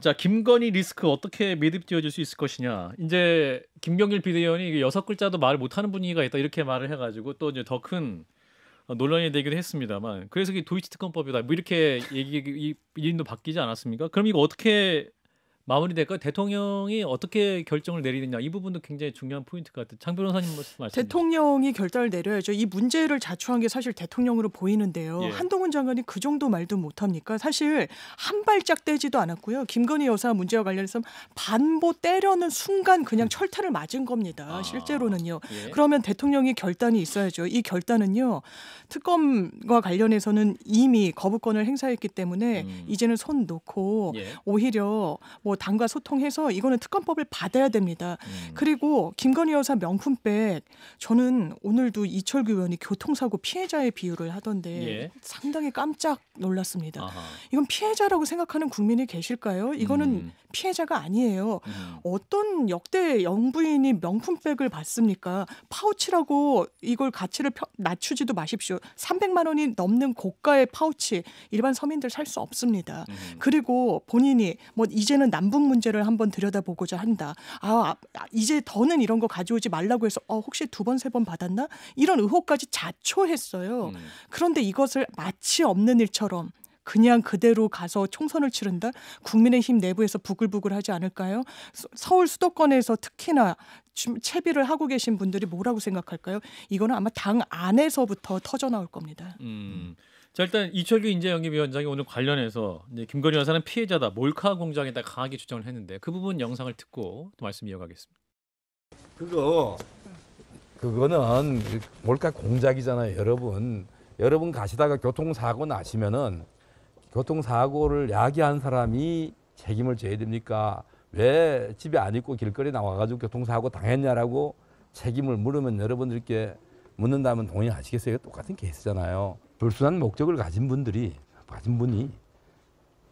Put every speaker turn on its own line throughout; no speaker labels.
자, 김건희 리스크 어떻게 매듭 지어줄 수 있을 것이냐. 이제 김경길 비대위원이 6글자도 말을 못하는 분위기가 있다 이렇게 말을 해가지고 또 이제 더 큰 논란이 되기도 했습니다만, 그래서 이게 도이치 특검법이다 뭐 이렇게 이름도 바뀌지 않았습니까? 그럼 이거 어떻게 마무리될까? 대통령이 어떻게 결정을 내리느냐, 이 부분도 굉장히 중요한 포인트 같아요. 장 변호사님 말씀.
대통령이 결단을 내려야죠. 이 문제를 자초한 게 사실 대통령으로 보이는데요.
예.
한동훈 장관이 그 정도 말도 못합니까? 사실 한 발짝 떼지도 않았고요. 김건희 여사 문제와 관련해서 반보 때려는 순간 그냥 철퇴를 맞은 겁니다. 실제로는요.
예.
그러면 대통령이 결단이 있어야죠. 이 결단은요. 특검과 관련해서는 이미 거부권을 행사했기 때문에 이제는 손 놓고
예.
오히려 뭐 당과 소통해서 이거는 특검법을 받아야 됩니다. 그리고 김건희 여사 명품백, 저는 오늘도 이철규 의원이 교통사고 피해자의 비유를 하던데
예.
상당히 깜짝 놀랐습니다.
아하.
이건 피해자라고 생각하는 국민이 계실까요? 이거는 피해자가 아니에요. 어떤 역대 영부인이 명품백을 받습니까? 파우치라고 이걸 가치를 낮추지도 마십시오. 300만 원이 넘는 고가의 파우치 일반 서민들 살 수 없습니다. 그리고 본인이 뭐 이제는 남북 문제를 한번 들여다보고자 한다. 이제 더는 이런 거 가져오지 말라고 해서 혹시 2번, 3번 받았나? 이런 의혹까지 자초했어요. 그런데 이것을 마치 없는 일처럼 그냥 그대로 가서 총선을 치른다? 국민의힘 내부에서 부글부글하지 않을까요? 서울 수도권에서 특히나 채비를 하고 계신 분들이 뭐라고 생각할까요? 이거는 아마 당 안에서부터 터져 나올 겁니다.
자, 일단 이철규 인재영입위원장이 오늘 관련해서 이제 김건희 여사는 피해자다, 몰카 공장에다 강하게 주장을 했는데 그 부분 영상을 듣고 또 말씀 이어가겠습니다.
그거는 몰카 공작이잖아요, 여러분. 여러분 가시다가 교통사고 나시면은 교통사고를 야기한 사람이 책임을 져야 됩니까? 왜 집에 안 있고 길거리 나와가지고 교통사고 당했냐라고 책임을 물으면 여러분들께 묻는다면 동의하시겠어요? 똑같은 케이스잖아요. 불순한 목적을 가진 분이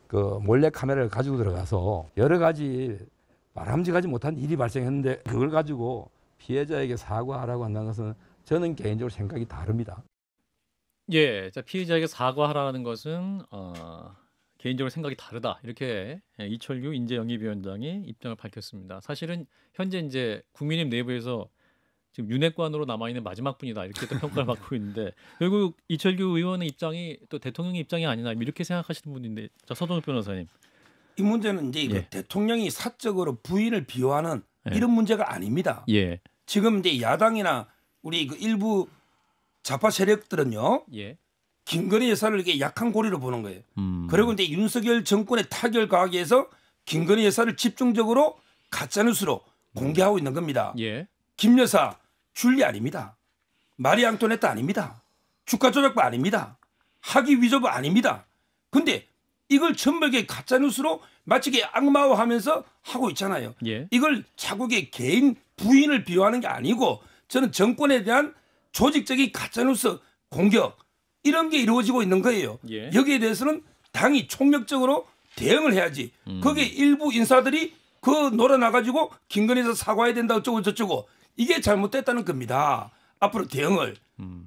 그 몰래 카메라를 가지고 들어가서 여러 가지 바람직하지 못한 일이 발생했는데 그걸 가지고 피해자에게 사과하라고 한다는 것은 저는 개인적으로 생각이 다릅니다.
예, 자, 피해자에게 사과하라는 것은 개인적으로 생각이 다르다, 이렇게 이철규 인재영입위원장이 입장을 밝혔습니다. 사실은 현재 이제 국민의힘 내부에서 지금 윤핵관으로 남아있는 마지막 분이다, 이렇게 또 평가를 받고 있는데 결국 이철규 의원의 입장이 또 대통령의 입장이 아니나 이렇게 생각하시는 분인데, 자, 서동욱 변호사님.
이 문제는 이제
예.
대통령이 사적으로 부인을 비호하는
예.
이런 문제가 아닙니다.
예.
지금 이제 야당이나 우리 그 일부 좌파 세력들은요,
예.
김건희 여사를 이렇게 약한 고리로 보는 거예요. 그리고 이제 윤석열 정권의 타결 가하기 위해서 김건희 여사를 집중적으로 가짜뉴스로 공개하고 있는 겁니다.
예.
김 여사 줄리 아닙니다. 마리 앙토네트 아닙니다. 주가 조작부 아닙니다. 학위 위조부 아닙니다. 근데 이걸 전부 가짜뉴스로 마치 악마화하면서 하고 있잖아요.
예.
이걸 자국의 개인 부인을 비호하는 게 아니고, 저는 정권에 대한 조직적인 가짜뉴스 공격, 이런 게 이루어지고 있는 거예요.
예.
여기에 대해서는 당이 총력적으로 대응을 해야지. 거기에 일부 인사들이 놀아나가지고 김건희에서 사과해야 된다 어쩌고 저쩌고, 이게 잘못됐다는 겁니다. 앞으로 대응을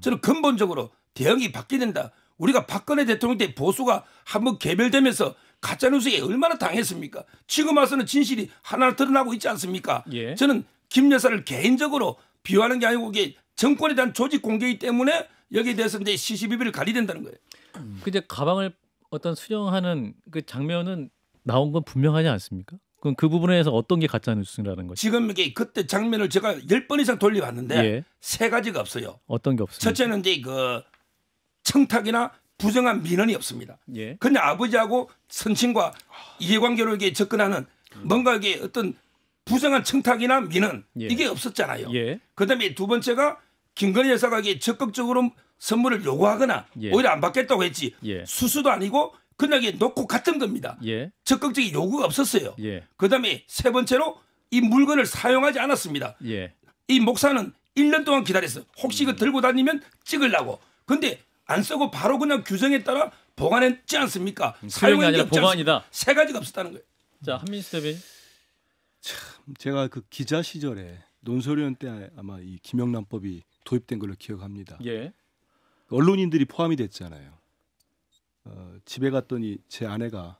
저는 근본적으로 대응이 바뀌어야 된다. 우리가 박근혜 대통령 때 보수가 한번 개별되면서 가짜뉴스에 얼마나 당했습니까? 지금 와서는 진실이 하나하나 드러나고 있지 않습니까?
예.
저는 김 여사를 개인적으로 비호하는 게 아니고 이게 정권에 대한 조직 공개이기 때문에 여기에 대해서 이제 시시비비를 가리된다는 거예요.
근데 가방을 어떤 수령하는 그 장면은 나온 건 분명하지 않습니까? 그럼 그 부분에서 어떤 게 가짜 뉴스라는 거죠?
지금 이게 그때 장면을 제가 10번 이상 돌려봤는데
예.
3가지가 없어요.
어떤 게 없습니까?
첫째는 이제 그 청탁이나 부정한 민원이 없습니다.
예.
근데 아버지하고 선친과 이해관계로 이게 접근하는 뭔가 이게 어떤 부정한 청탁이나 민원,
예.
이게 없었잖아요.
예.
그다음에 두 번째가 김건희 여사가 이게 적극적으로 선물을 요구하거나
예.
오히려 안 받겠다고 했지,
예.
수수도 아니고 그냥 이게 놓고 갔던 겁니다.
예.
적극적인 요구가 없었어요.
예.
그다음에 세 번째로 이 물건을 사용하지 않았습니다.
예.
이 목사는 1년 동안 기다렸어. 혹시 이거 들고 다니면 찍으려고. 근데 안 쓰고 바로 그냥 규정에 따라 보관했지 않습니까?
사용이 아니라
없지
보관이다.
않습니까? 3가지가 없었다는 거예요.
자, 한민수 대변인.
제가 그 기자 시절에 논설위원 때 아마 이 김영란법이 도입된 걸로 기억합니다.
예.
언론인들이 포함이 됐잖아요. 집에 갔더니 제 아내가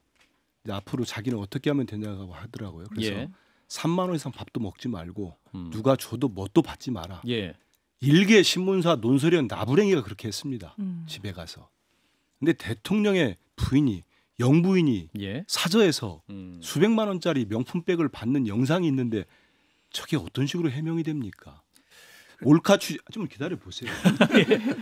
이제 앞으로 자기는 어떻게 하면 되냐고 하더라고요. 그래서
예.
3만 원 이상 밥도 먹지 말고
음.
누가 줘도 뭣도 받지 마라.
예.
일개 신문사 논설위원 나부랭이가 그렇게 했습니다.
음.
집에 가서. 근데 대통령의 부인이 영부인이
예.
사저에서
음.
수백만 원짜리 명품백을 받는 영상이 있는데 저게 어떤 식으로 해명이 됩니까? 몰카 취재 좀 기다려 보세요.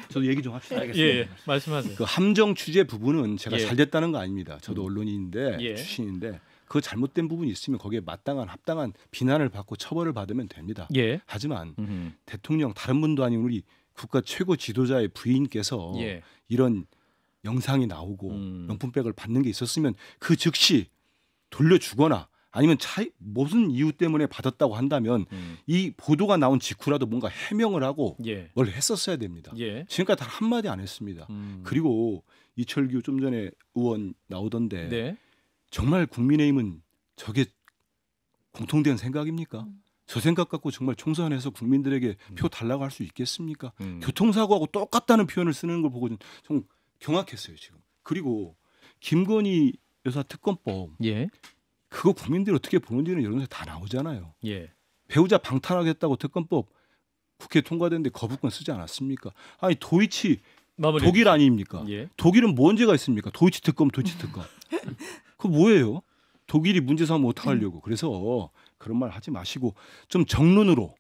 저도 얘기 좀 합시다.
예. 말씀하세요.
그 함정 취재 부분은 제가
예.
잘 됐다는 거 아닙니다. 저도 언론인인데
예.
출신인데 그 잘못된 부분이 있으면 거기에 마땅한 합당한 비난을 받고 처벌을 받으면 됩니다.
예.
하지만
음.
대통령 다른 분도 아닌 우리 국가 최고 지도자의 부인께서
예.
이런 영상이 나오고
음.
명품백을 받는 게 있었으면 그 즉시 돌려주거나 아니면 무슨 이유 때문에 받았다고 한다면 이 보도가 나온 직후라도 뭔가 해명을 하고
예.
뭘 했었어야 됩니다.
예.
지금까지 단 한마디 안 했습니다. 그리고 이철규 좀 전에 의원 나오던데
네.
정말 국민의힘은 저게 공통된 생각입니까? 저 생각 갖고 정말 총선에서 국민들에게 표 달라고 할 수 있겠습니까? 교통사고하고 똑같다는 표현을 쓰는 걸 보고 좀 경악했어요 지금. 그리고 김건희 여사 특검법
예.
그거 국민들이 어떻게 보는지는 여론조사 다 나오잖아요.
예.
배우자 방탄하겠다고 특검법 국회 통과됐는데 거부권 쓰지 않았습니까? 아니 도이치
마무리.
독일 아닙니까?
예.
독일은 뭐 문제가 있습니까? 도이치 특검. 그거 뭐예요? 독일이 문제 삼으면 어떡하려고. 그래서 그런 말 하지 마시고 좀 정론으로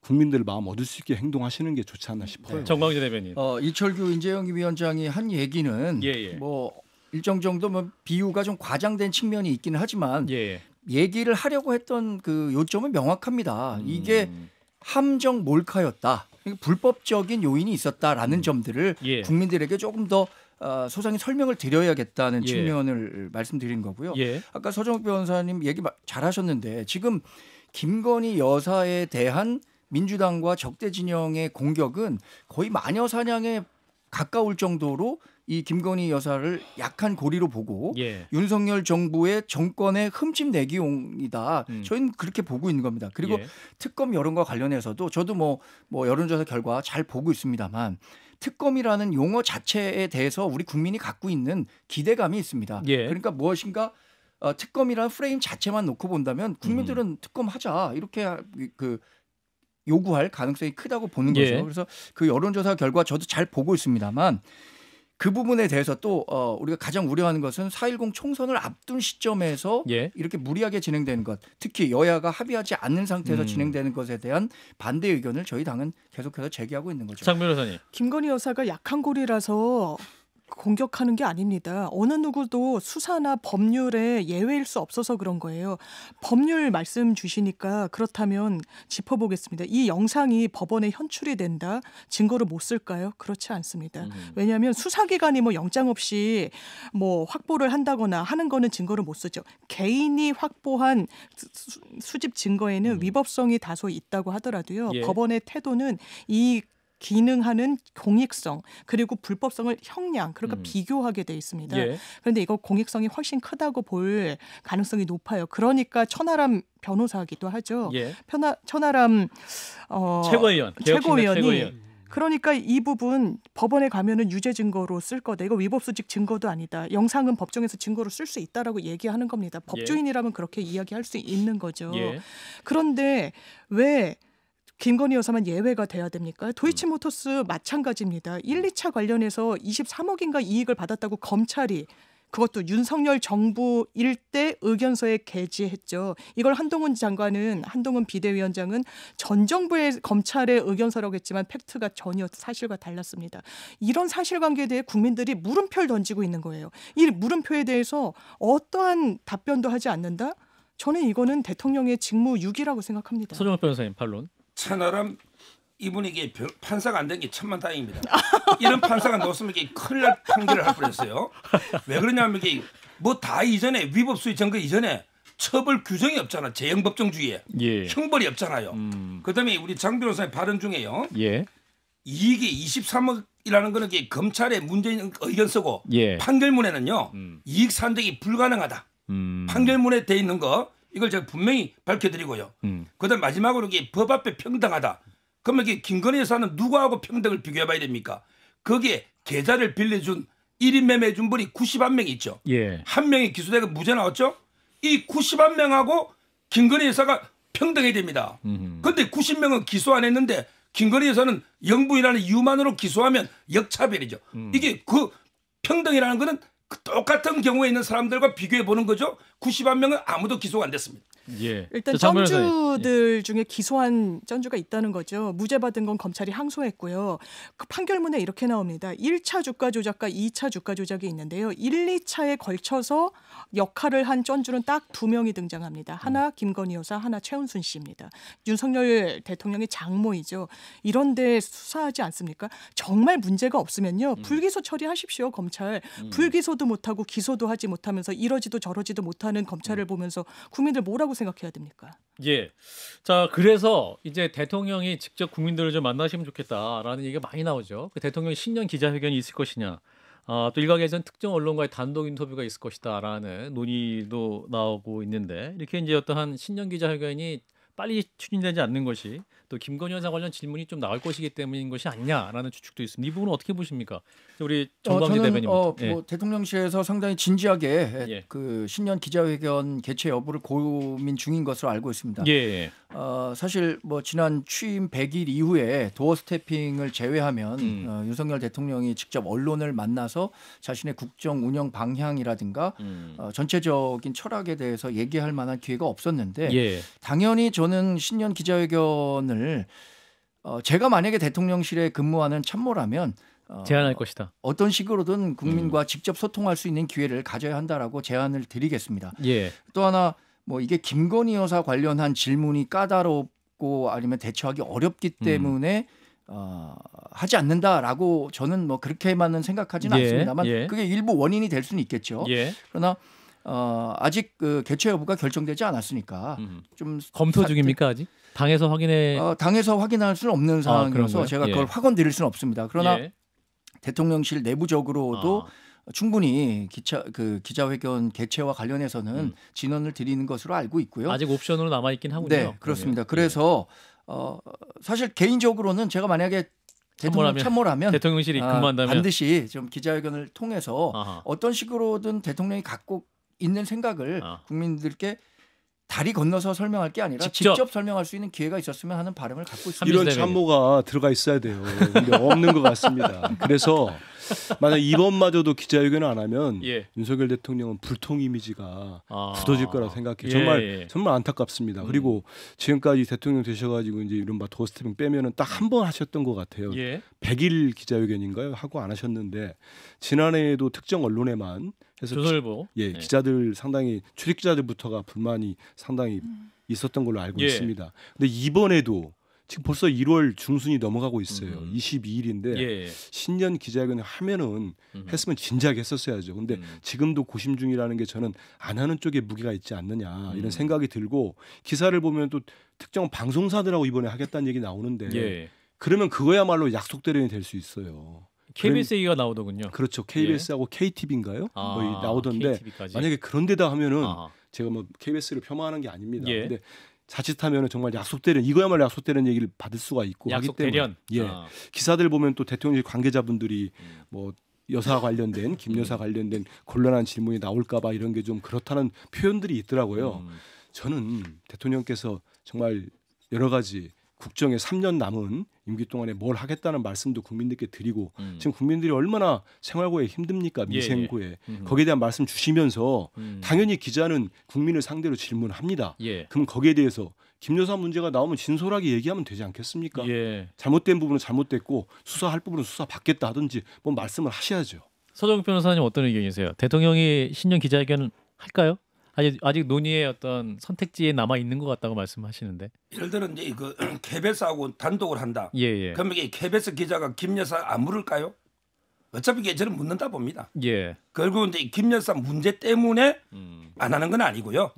국민들 마음 얻을 수 있게 행동하시는 게 좋지 않나 싶어요.
정광재 대변인.
이철규 인재영 위원장이 한 얘기는
예.
뭐 일정 정도 뭐 비유가 좀 과장된 측면이 있기는 하지만
예.
얘기를 하려고 했던 그 요점은 명확합니다. 이게 함정 몰카였다. 불법적인 요인이 있었다라는 점들을
예.
국민들에게 조금 더 소상히 설명을 드려야겠다는
예.
측면을 말씀드린 거고요.
예.
아까 서정욱 변호사님 얘기 잘하셨는데 지금 김건희 여사에 대한 민주당과 적대 진영의 공격은 거의 마녀 사냥에 가까울 정도로 이 김건희 여사를 약한 고리로 보고
예.
윤석열 정부의 정권의 흠집 내기용이다. 저희는 그렇게 보고 있는 겁니다. 그리고
예.
특검 여론과 관련해서도 저도 뭐 여론조사 결과 잘 보고 있습니다만 특검이라는 용어 자체에 대해서 우리 국민이 갖고 있는 기대감이 있습니다.
예.
그러니까 무엇인가 특검이라는 프레임 자체만 놓고 본다면 국민들은 특검하자 이렇게 요구할 가능성이 크다고 보는 거죠.
예.
그래서 그 여론조사 결과 저도 잘 보고 있습니다만 그 부분에 대해서 또 우리가 가장 우려하는 것은 4.10 총선을 앞둔 시점에서
예.
이렇게 무리하게 진행되는 것, 특히 여야가 합의하지 않는 상태에서 진행되는 것에 대한 반대 의견을 저희 당은 계속해서 제기하고 있는 거죠.
장 변호사님.
김건희 여사가 약한 고리라서 공격하는 게 아닙니다. 어느 누구도 수사나 법률에 예외일 수 없어서 그런 거예요. 법률 말씀 주시니까 그렇다면 짚어보겠습니다. 이 영상이 법원에 현출이 된다? 증거를 못 쓸까요? 그렇지 않습니다. 왜냐하면 수사기관이 뭐 영장 없이 뭐 확보를 한다거나 하는 거는 증거를 못 쓰죠. 개인이 확보한 수집 증거에는 위법성이 다소 있다고 하더라도요.
예.
법원의 태도는 이 기능하는 공익성 그리고 불법성을 형량 그러니까 비교하게 돼 있습니다.
예.
그런데 이거 공익성이 훨씬 크다고 볼 가능성이 높아요. 그러니까 천하람 변호사기도 하죠.
예.
천하람
최고위원.
최고위원이
최고위원.
그러니까 이 부분 법원에 가면은 유죄 증거로 쓸 거다. 이거 위법수직 증거도 아니다. 영상은 법정에서 증거로 쓸 수 있다라고 얘기하는 겁니다. 법조인이라면 그렇게 이야기할 수 있는 거죠.
예.
그런데 왜 김건희 여사만 예외가 돼야 됩니까? 도이치모터스 마찬가지입니다. 1, 2차 관련해서 23억인가 이익을 받았다고 검찰이 그것도 윤석열 정부 일대 의견서에 게재했죠. 이걸 한동훈 비대위원장은 전 정부의 검찰의 의견서라고 했지만 팩트가 전혀 사실과 달랐습니다. 이런 사실관계에 대해 국민들이 물음표를 던지고 있는 거예요. 이 물음표에 대해서 어떠한 답변도 하지 않는다? 저는 이거는 대통령의 직무유기라고 생각합니다.
서정욱 변호사님 반론.
천하람 이분이 이게 판사가 안 된 게 천만다행입니다. 이런 판사가 넣었으면 이게 큰일 날 판결을 할 뻔했어요. 왜 그러냐면 이게 뭐 다 이전에 위법수의 증거 이전에 처벌 규정이 없잖아. 재형법정주의에
예.
형벌이 없잖아요. 그다음에 우리 장 변호사의 발언 중에요.
예.
이익이 23억이라는 거는 이게 검찰의 문재인 의견 쓰고
예.
판결문에는요. 이익 산정이 불가능하다. 판결문에 돼 있는 거 이걸 제가 분명히 밝혀드리고요. 그다음 마지막으로 이게 법 앞에 평등하다. 그러면 이게 김건희 여사는 누구하고 평등을 비교해봐야 됩니까? 거기에 계좌를 빌려준 1인 매매해준 분이 91명 있죠.
예.
한 명이 기소되고 무죄 나왔죠. 이 91명하고 김건희 여사가 평등해야 됩니다. 그런데 90명은 기소 안 했는데 김건희 여사는 영부인이라는 이유만으로 기소하면 역차별이죠. 이게 그 평등이라는 거는 그 똑같은 경우에 있는 사람들과 비교해 보는 거죠. 91명은 아무도 기소가 안 됐습니다.
예.
일단
자, 장 변호사님.
쩐주들 중에 기소한 쩐주가 있다는 거죠. 무죄 받은 건 검찰이 항소했고요. 그 판결문에 이렇게 나옵니다. 1차 주가 조작과 2차 주가 조작이 있는데요. 1, 2차에 걸쳐서 역할을 한 쩐주는 딱 2명이 등장합니다. 하나 김건희 여사, 하나 최은순 씨입니다. 윤석열 대통령의 장모이죠. 이런데 수사하지 않습니까? 정말 문제가 없으면요. 불기소 처리하십시오. 검찰. 불기소도 못하고 기소도 하지 못하면서 이러지도 저러지도 못하는 검찰을 보면서 국민들 뭐라고 생각해야 됩니까?
예. 자, 그래서 이제 대통령이 직접 국민들을 좀 만나시면 좋겠다라는 얘기가 많이 나오죠. 그 대통령의 신년 기자회견이 있을 것이냐. 또 일각에서는 특정 언론과의 단독 인터뷰가 있을 것이다라는 논의도 나오고 있는데 이렇게 이제 어떠한 신년 기자회견이 빨리 추진되지 않는 것이 또 김건희 여사 관련 질문이 좀 나올 것이기 때문인 것이 아니냐라는 추측도 있습니다. 이 부분은 어떻게 보십니까? 우리 정광재 대변인.
뭐
예.
대통령실에서 상당히 진지하게
예.
그 신년 기자회견 개최 여부를 고민 중인 것으로 알고 있습니다.
예.
사실 뭐 지난 취임 100일 이후에 도어 스태핑을 제외하면 윤석열 대통령이 직접 언론을 만나서 자신의 국정 운영 방향이라든가 전체적인 철학에 대해서 얘기할 만한 기회가 없었는데
예.
당연히 저는 신년 기자회견을 제가 만약에 대통령실에 근무하는 참모라면
제안할 것이다.
어떤 식으로든 국민과 직접 소통할 수 있는 기회를 가져야 한다라고 제안을 드리겠습니다.
예.
또 하나 뭐 이게 김건희 여사 관련한 질문이 까다롭고 아니면 대처하기 어렵기 때문에 하지 않는다라고 저는 뭐 그렇게만은 생각하지는
예,
않습니다만
예.
그게 일부 원인이 될 수는 있겠죠.
예.
그러나 아직 그 개최 여부가 결정되지 않았으니까 좀
검토 중입니까 아직? 당에서 확인해.
당에서 확인할 수는 없는 상황이어서
그런가요?
제가
예.
그걸 확언 드릴 수는 없습니다. 그러나
예.
대통령실 내부적으로도 충분히 기자회견 개최와 관련해서는 진언을 드리는 것으로 알고 있고요.
아직 옵션으로 남아 있긴 하군요.
네, 그렇습니다. 그래서 사실 개인적으로는 제가 만약에 대통령 참모라면
대통령실이 근무한다면
반드시 좀 기자회견을 통해서
아하.
어떤 식으로든 대통령이 갖고 있는 생각을 국민들께 다리 건너서 설명할 게 아니라 직접 설명할 수 있는 기회가 있었으면 하는 바람을 갖고 있습니다.
이런 참모가 들어가 있어야 돼요. 근데 없는 것 같습니다. 그래서 만약 이번마저도 기자회견을 안 하면 윤석열 대통령은 불통 이미지가 굳어질 거라고 생각해요. 정말 안타깝습니다. 그리고 지금까지 대통령 되셔가지고 이제 이른바 도어스태핑 빼면은 딱 한 번 하셨던 것 같아요. 100일 기자회견인가요? 하고 안 하셨는데 지난해에도 특정 언론에만 해서
조선일보
기자들 상당히 출입 기자들부터가 불만이 상당히 있었던 걸로 알고 있습니다. 근데 이번에도 지금 벌써 1월 중순이 넘어가고 있어요. 22일인데 신년 기자회견을 하면은 했으면 진작에 했었어야죠. 근데 지금도 고심 중이라는 게 저는 안 하는 쪽에 무게가 있지 않느냐 이런 생각이 들고 기사를 보면 또 특정 방송사들하고 이번에 하겠다는 얘기 나오는데 그러면 그거야말로 약속대로는 될 수 있어요.
KBS 얘기가 나오더군요.
그렇죠. KBS하고 KTV인가요? 거의 나오던데
KTV까지.
만약에 그런 데다 하면은 제가 뭐 KBS를 폄하하는 게 아닙니다. 근데 자칫하면 정말 약속되는 이거야말로 약속되는 얘기를 받을 수가 있고 하기 때문에 기사들 보면 또 대통령 관계자분들이 뭐 여사 관련된 김 여사 관련된 곤란한 질문이 나올까봐 이런 게 좀 그렇다는 표현들이 있더라고요. 저는 대통령께서 정말 여러 가지 국정에 3년 남은 임기 동안에 뭘 하겠다는 말씀도 국민들께 드리고 지금 국민들이 얼마나 생활고에 힘듭니까 미생고에 거기에 대한 말씀 주시면서 당연히 기자는 국민을 상대로 질문합니다. 그럼 거기에 대해서 김 여사 문제가 나오면 진솔하게 얘기하면 되지 않겠습니까? 잘못된 부분은 잘못됐고 수사할 부분은 수사 받겠다 하든지 뭐 말씀을 하셔야죠.
서정욱 변호사님 어떤 의견이세요? 대통령이 신년 기자회견 할까요? 아직 논의의 어떤 선택지에 남아 있는 것 같다고 말씀하시는데.
예를 들어 이제 그 KBS하고 단독을 한다. 그러면 이 KBS 기자가 김 여사 안 물을까요? 어차피 저는 묻는다 봅니다. 결국 이제 김 여사 문제 때문에 안 하는 건 아니고요.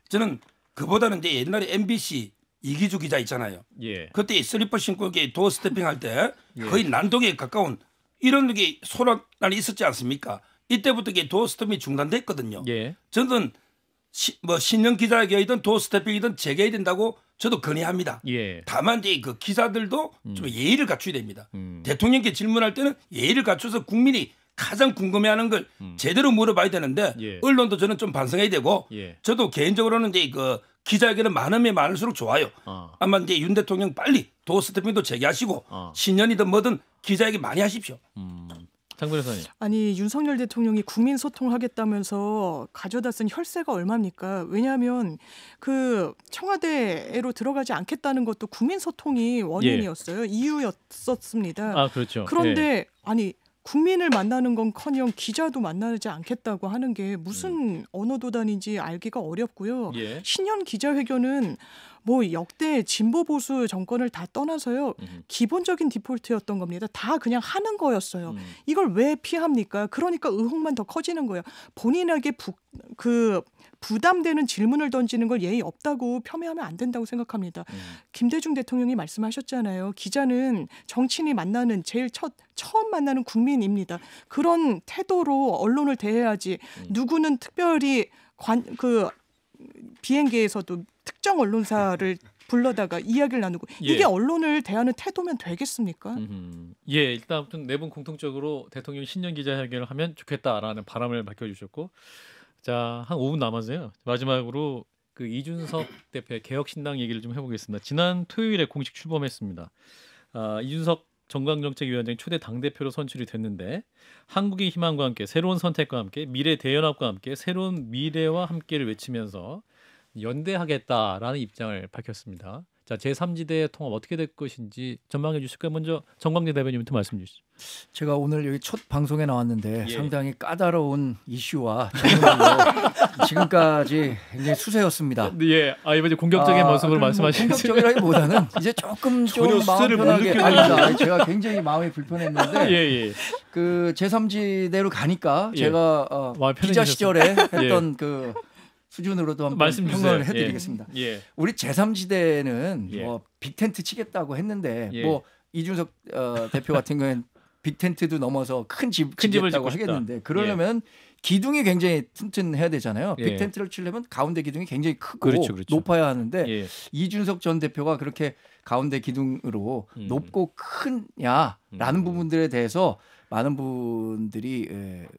저는 그보다는 이제 옛날에 MBC 이기주 기자 있잖아요. 그때 슬리퍼 신고 도어 스태핑 할 때 거의 난동에 가까운 이런 게 소란이 있었지 않습니까? 이때부터 도어 스태핑이 중단됐거든요. 저는 뭐 신년 기자회견이든 도어 스태핑이든 재개해야 된다고 저도 건의합니다. 다만 이제 그 기자들도 좀 예의를 갖춰야 됩니다. 대통령께 질문할 때는 예의를 갖춰서 국민이 가장 궁금해하는 걸 제대로 물어봐야 되는데
예.
언론도 저는 좀 반성해야 되고
예.
저도 개인적으로는 이제 그 기자회견은 많으면 많을수록 좋아요. 아마 이제 윤 대통령 빨리 도어 스태핑도 재개하시고 신년이든 뭐든 기자회견 많이 하십시오.
장 변호사님.
아니 윤석열 대통령이 국민 소통하겠다면서 가져다 쓴 혈세가 얼마입니까? 왜냐하면 그 청와대로 들어가지 않겠다는 것도 국민 소통이 원인이었어요. 이유였었습니다.
아 그렇죠.
그런데
예.
아니 국민을 만나는 건커녕 기자도 만나지 않겠다고 하는 게 무슨 언어도단인지 알기가 어렵고요.
예.
신년 기자회견은 뭐 역대 진보 보수 정권을 다 떠나서요. 기본적인 디폴트였던 겁니다. 다 그냥 하는 거였어요. 이걸 왜 피합니까? 그러니까 의혹만 더 커지는 거예요. 본인에게 부담되는 질문을 던지는 걸 예의 없다고 폄훼하면 안 된다고 생각합니다. 김대중 대통령이 말씀하셨잖아요. 기자는 정치인이 만나는 제일 처음 만나는 국민입니다. 그런 태도로 언론을 대해야지. 누구는 특별히 비행기에서도 특정 언론사를 불러다가 이야기를 나누고
예.
이게 언론을 대하는 태도면 되겠습니까?
예, 일단 아무튼 네 분 공통적으로 대통령 신년 기자회견을 하면 좋겠다라는 바람을 밝혀주셨고, 자, 한 5분 남았어요. 마지막으로 그 이준석 대표의 개혁신당 얘기를 좀 해보겠습니다. 지난 토요일에 공식 출범했습니다. 이준석 정강정책위원장이 초대 당대표로 선출이 됐는데 한국의 희망과 함께 새로운 선택과 함께 미래 대연합과 함께 새로운 미래와 함께를 외치면서 연대하겠다라는 입장을 밝혔습니다. 자, 제3지대 통합 어떻게 될 것인지 전망해 주실까요? 먼저 정광재 대변인부터 말씀 주시죠.
제가 오늘 여기 첫 방송에 나왔는데
예.
상당히 까다로운 이슈와 질문으로 지금까지 굉장히 수세였습니다.
예, 이번에 공격적인 모습으로 말씀하시는
공격적이라기보다는 이제 조금 좀
전혀
마음
수세를 못
편하게
느꼈는데.
아니다. 제가 굉장히 마음이 불편했는데
예.
그 제3지대로 가니까
예.
제가
마음이
기자
편해지셨어요.
시절에 했던 그 수준으로도 한번
말씀 주세요.
평론을 해드리겠습니다.
예.
우리 제3지대는
예.
뭐 빅텐트 치겠다고 했는데
예.
뭐 이준석 대표 같은 경우에는 빅텐트도 넘어서 큰 집을
집을
짓겠다고
짓고 싶다.
하겠는데 그러려면 기둥이 굉장히 튼튼해야 되잖아요.
예.
빅텐트를 치려면 가운데 기둥이 굉장히 크고
그렇죠.
높아야 하는데
예.
이준석 전 대표가 그렇게 가운데 기둥으로 높고 크냐라는 부분들에 대해서 많은 분들이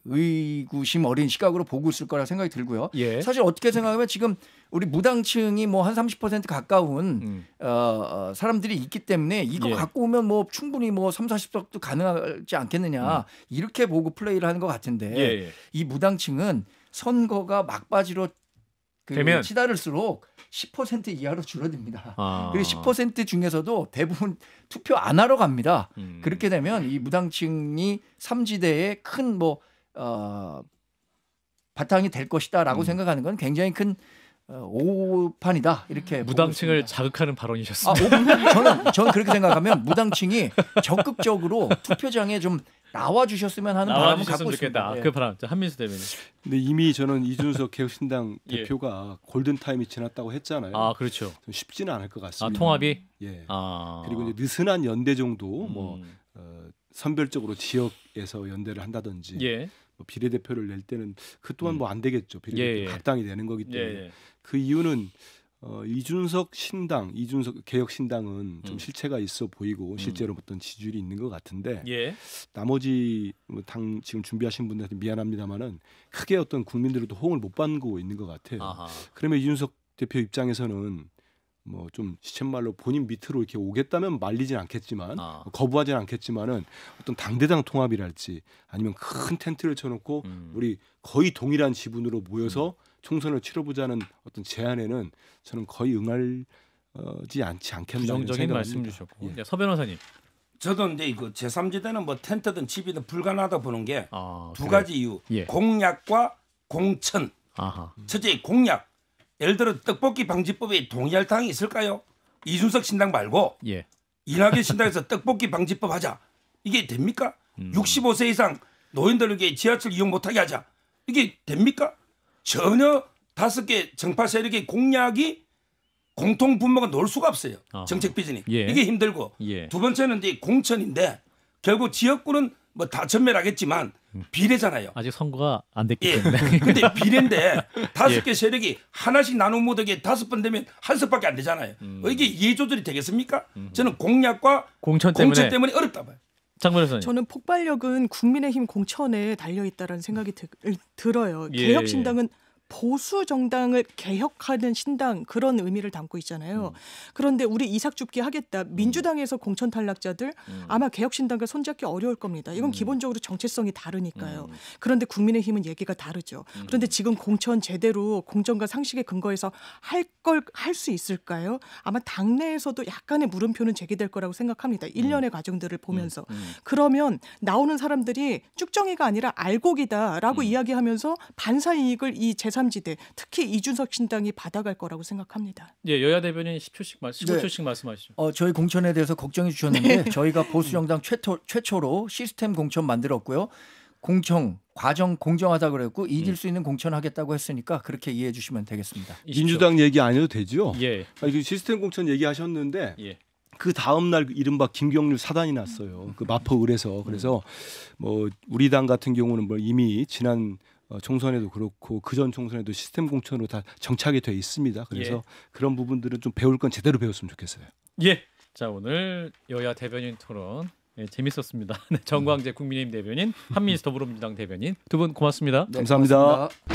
의구심 어린 시각으로 보고 있을 거라 생각이 들고요.
예.
사실 어떻게 생각하면 지금 우리 무당층이 뭐 한 30% 가까운 사람들이 있기 때문에 이거
예.
갖고 오면 뭐 충분히 뭐 3, 40석도 가능하지 않겠느냐 이렇게 보고 플레이를 하는 것 같은데
예.
이 무당층은 선거가 막바지로
되면
치달을수록 10% 이하로 줄어듭니다. 그리고 10% 중에서도 대부분 투표 안 하러 갑니다. 그렇게 되면 이 무당층이 3지대의 큰 바탕이 될 것이다라고 생각하는 건 굉장히 큰 오판이다 이렇게
무당층을
보고 있습니다.
자극하는 발언이셨습니다.
저는 그렇게 생각하면 무당층이 적극적으로 투표장에 좀 나와 주셨으면 하는 바람을 갖고
나와주셨으면
있습니다.
좋겠다.
예.
그 바람. 자, 한민수 대변인.
근데 이미 저는 이준석 개혁신당
예.
대표가 골든 타임이 지났다고 했잖아요.
그렇죠.
좀 쉽지는 않을 것 같습니다.
통합이.
예.
아.
그리고 이제 느슨한 연대 정도 뭐 선별적으로 지역에서 연대를 한다든지
예.
뭐 비례대표를 낼 때는 그 또한 뭐 안 되겠죠. 비례대표
예.
각 당이 되는 거기 때문에
예.
그 이유는 이준석 개혁신당은 좀 실체가 있어 보이고 실제로 어떤 지지율이 있는 것 같은데
예.
나머지 당 지금 준비하신 분들한테 미안합니다만은 크게 어떤 국민들로도 호응을 못 받고 있는 것 같아요.
아하.
그러면 이준석 대표 입장에서는 뭐 좀 시쳇말로 본인 밑으로 이렇게 오겠다면 말리진 않겠지만 거부하진 않겠지만은 어떤 당대당 통합이랄지 아니면 큰 텐트를 쳐놓고 우리 거의 동일한 지분으로 모여서 총선을 치러보자는 어떤 제안에는 저는 거의 응할지 않겠나
부정적인 말씀 주셨고. 서 변호사님.
저도 이제 그 제3지대는 뭐 텐트든 집이든 불가능하다 보는 게 두
그래요?
가지 이유.
예.
공약과 공천.
아하.
첫째 공약. 예를 들어 떡볶이 방지법에 동의할 당이 있을까요? 이준석 신당 말고
예.
이낙연 신당에서 떡볶이 방지법 하자. 이게 됩니까? 65세 이상 노인들에게 지하철 이용 못하게 하자. 이게 됩니까? 전혀 5개 정파 세력의 공약이 공통 분모가 놓을 수가 없어요. 정책 비전이.
예.
이게 힘들고
예.
두 번째는 이제 공천인데 결국 지역구는 뭐 다 전멸하겠지만 비례잖아요.
아직 선거가 안 됐기
예.
때문에.
근데 비례인데 5개 세력이 하나씩 나눠 묻어게 5번 되면 한 석밖에 안 되잖아요. 이게 이해 조절이 되겠습니까? 저는 공약과
공천
공천
때문에
때문에 어렵다 봐요.
장 변호사님.
저는 폭발력은 국민의힘 공천에 달려 있다라는 생각이 들어요.
예.
개혁신당은 보수 정당을 개혁하는 신당 그런 의미를 담고 있잖아요. 그런데 우리 이삭줍기 하겠다. 민주당에서 공천 탈락자들 아마 개혁신당과 손잡기 어려울 겁니다. 이건 기본적으로 정체성이 다르니까요. 그런데 국민의힘은 얘기가 다르죠. 그런데 지금 공천 제대로 공정과 상식에 근거해서 할 수 있을까요? 아마 당내에서도 약간의 물음표는 제기될 거라고 생각합니다. 1년의 과정들을 보면서. 그러면 나오는 사람들이 쭉정이가 아니라 알곡이다라고 이야기하면서 반사이익을 이 제3지대 특히 이준석 신당이 받아갈 거라고 생각합니다.
예, 여야 대변인 15초씩 말씀하시죠.
저희 공천에 대해서 걱정해 주셨는데 저희가 보수정당 최초로 시스템 공천 만들었고요. 공천 과정 공정하다 그랬고 이길 수 있는 공천하겠다고 했으니까 그렇게 이해해 주시면 되겠습니다.
민주당 얘기 안 해도 되죠?
예.
아니, 시스템 공천 얘기하셨는데
예.
그 다음 날 이른바 김경률 사단이 났어요. 그 마포을에서. 그래서 뭐 우리 당 같은 경우는 뭐 이미 지난 총선에도 그렇고 그전 총선에도 시스템 공천으로 다 정착이 돼 있습니다. 그래서
예.
그런 부분들은 좀 배울 건 제대로 배웠으면 좋겠어요.
예. 자, 오늘 여야 대변인 토론 재밌었습니다. 네, 정광재 국민의힘 대변인, 한민수 더불어민주당 대변인 두 분 고맙습니다.
네,
감사합니다.
고맙습니다.